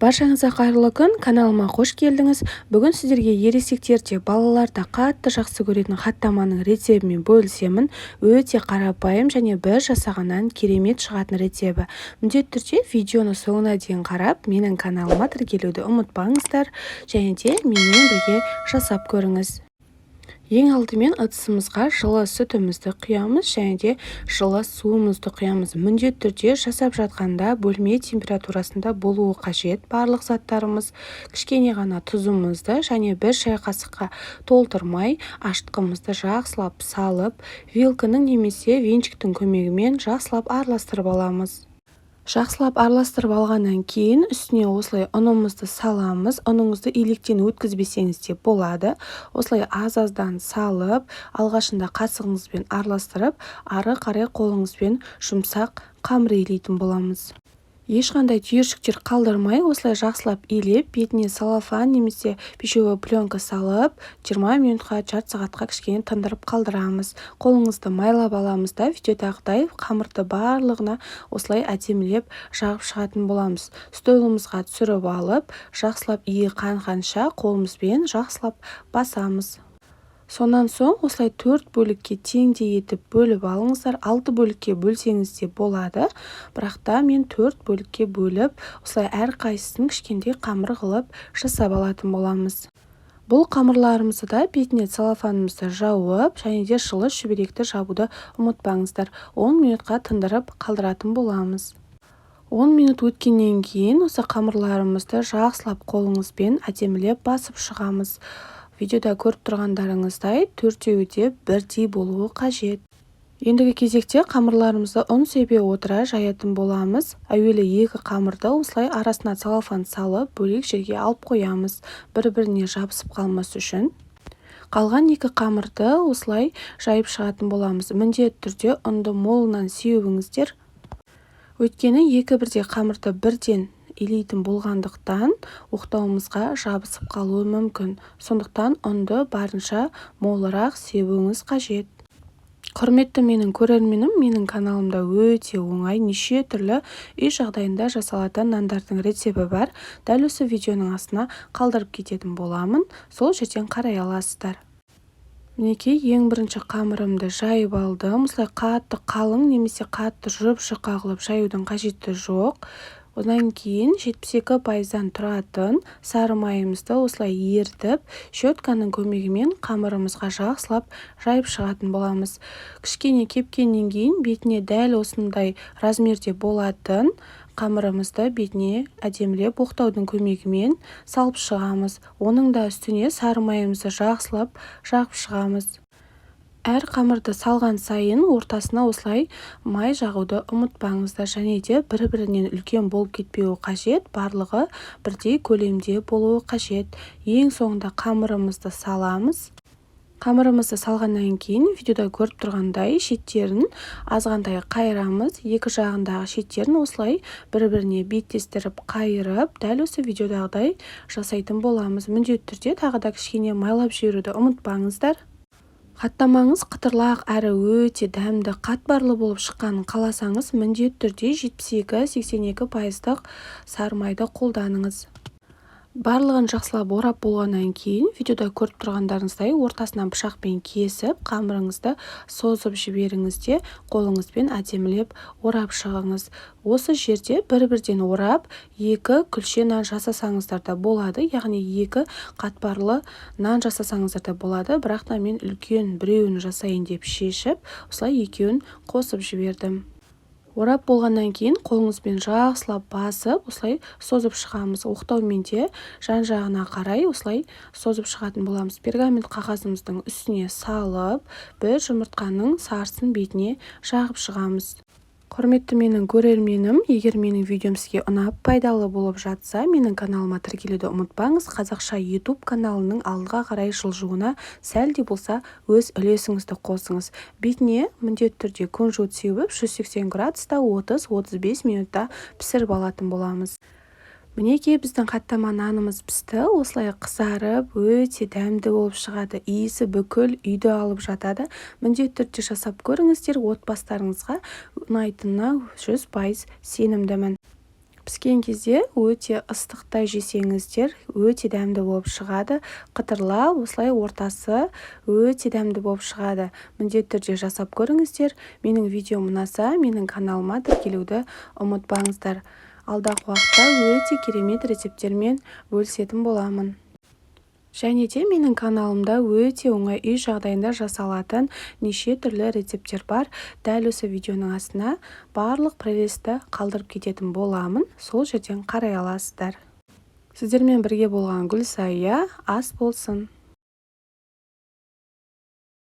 Баршаңызға қайырлы күн, каналыма қош келдіңіз. Бүгін сіздерге ересектерде балаларда қатты жақсы көретін хаттаманың рецебімен бөлісемін. Өте қарапайым және бір жасағаннан керемет шығатын рецебі. Міндетті түрде видеоны соңына дейін қарап, менің каналыма тіркелуді ұмытпаңыздар және де менімен бірге жасап көріңіз. Ең алдымен ыдысымызға жылы сүтімізді құямыз және де жылы суымызды құямыз. Міндетті түрде жасап жатқанда бөлме температурасында болуы қажет барлық заттарымыз. Кішкене ғана тұзымызды және бір шай қасыққа толтырмай ашытқымызды жақсылап салып, вилканың немесе венчиктің көмегімен жақсылап араластырып аламыз. Жақсылап араластырып алғаннан кейін үстіне осылай ұнымызды саламыз. Ұныңызды илектен өткізбесеңіз де болады. Осылай аз-аздан салып, алғашында қасығыңызбен араластырып, ары қарай қолыңызбен жұмсақ қамыр илейтін боламыз. Ешқандай түйіршіктер қалдырмай, осылай жақсылап илеп, бетіне салафан немесе пищевой пленка салып, 20 минутқа, жарты сағатқа кішкене тындырып қалдырамыз. Қолыңызды майлап аламыз да, видеодағыдай қамырды барлығына осылай әдемілеп жағып шығатын боламыз. Столымызға түсіріп алып, жақсылап иі қанғанша қолымызбен жақсылап басамыз. Сонан соң осылай 4 бөлікке теңдей етіп бөліп алыңыздар. 6 бөлікке бөлсеңіз де болады. Бірақ та мен 4 бөлікке бөліп, осылай әрқайсысын кішкентай қамыр қылып жасап алатын боламыз. Бұл қамырларымызды да бетіне целлофанымызды жауып, және де жылы шүберекті жабуды ұмытпаңыздар. 10 минутқа тындырып қалдыратын боламыз. 10 минут өткеннен кейін осы қамырларымызды жақсылап қолыңызбен әдемілеп басып шығамыз. Видеода көріп тұрғандарыңыздай төртеуі де бірдей болуы қажет. Ендігі кезекте қамырларымызды ұн себе отыра жаятын боламыз. Әуелі екі қамырды осылай арасына целлофан салып, бөлек жерге алып қоямыз, бір-біріне жабысып қалмас үшін. Қалған екі қамырды осылай жайып шығатын боламыз. Міндетті түрде ұнды молынан сеуіңіздер. Өйткені екі бірдей қамырды бірден илейтін болғандықтан оқтауымызға жабысып қалуы мүмкін. Сондықтан ұнды барынша молырақ сеуіңіз қажет. Құрметті менің көрерменім, менің каналымда өте оңай неше түрлі үй жағдайында жасалатын нандардың рецебі бар. Дәл осы видеоның астына қалдырып кететін боламын. Сол жерден қарай аласыздар. Мінекей, ең бірінші қамырымды жайып алдым. Осылай қатты қалың немесе қатты жұп-жұқа қылып жаюдың қажеті жоқ. Одан кейін 72%-дан тұратын сары майымызды осылай ерітіп, щетканың көмегімен қамырымызға жақсылап жайып шығатын боламыз. Кішкене кепкеннен кейін бетіне дәл осындай размерде болатын қамырымызды бетіне әдемілеп оқтаудың көмегімен салып шығамыз. Оның да үстіне сары майымызды жақсылап жағып шығамыз. Әр қамырды салған сайын ортасына осылай май жағуды ұмытпаңыздар, және де бір-бірінен үлкен болып кетпеуі қажет, барлығы бірдей көлемде болуы қажет. Ең соңында қамырымызды саламыз. Қамырымызды салғаннан кейін видеода көріп тұрғандай шеттерін азғантай қайырамыз. Екі жағындағы шеттерін осылай бір-біріне беттестіріп қайырып, дәл осы видеодағыдай жасайтын боламыз. Міндетті түрде тағы да кішкене майлап жіберуді ұмытпаңыздар. Хаттамаңыз қытырлақ әрі өте дәмді, қатпарлы болып шыққанын қаласаңыз, міндетті түрде 72-82% сары майды қолданыңыз. Барлығын жақсылап орап болғаннан кейін, видеода көріп тұрғандарыңыздай ортасынан пышақпен кесіп, қамырыңызды созып жіберіңізде, қолыңызбен әдемілеп орап шығыңыз. Осы жерде бір-бірден орап, екі күлше нан жасасаңыздар да болады, яғни екі қатпарлы нан жасасаңыздар да болады, бірақ та мен үлкен біреуін жасайын деп шешіп, осылай екеуін қосып жібердім. Орап болғаннан кейін қолыңызбен жақсылап басып, осылай созып шығамыз. Оқтаумен де жан-жағына қарай осылай созып шығатын боламыз. Пергамент қағазымыздың үстіне салып, бір жұмыртқаның сарысын бетіне жағып шығамыз. Құрметті менің көрерменім, егер менің видеом сізге ұнап, пайдалы болып жатса, менің каналыма тіркелуді ұмытпаңыз. Қазақша YouTube каналының алдыға қарай жылжуына сәл де болса өз үлесіңізді қосыңыз. Бетіне міндетті түрде күнжіт сеуіп, 180 градуста 30-35 минутта пісіріп алатын боламыз. Мінекей біздің хаттама нанымыз пісті, осылай қызарып, өте дәмді болып шығады. Иісі бүкіл үйді алып жатады. Міндетті түрде жасап көріңіздер, отбасыларыңызға ұнайтынына 100% сенімдімін. Піскен кезде өте ыстықтай жесеңіздер, өте дәмді болып шығады. Қытырлау, осылай ортасы өте дәмді болып шығады. Міндетті түрде жасап көріңіздер. Менің видеом ұнаса, менің каналыма тіркелуді ұмытпаңыздар. Алдағы уақытта өте керемет рецепттермен бөлісетін боламын. Және де менің каналымда өте оңай үй жағдайында жасалатын неше түрлі рецепттер бар. Дәл осы видеоның астына барлық плейлистті қалдырып кететін боламын. Сол жерден қарай аласыздар. Сіздермен бірге болған Гүлсая, ас болсын.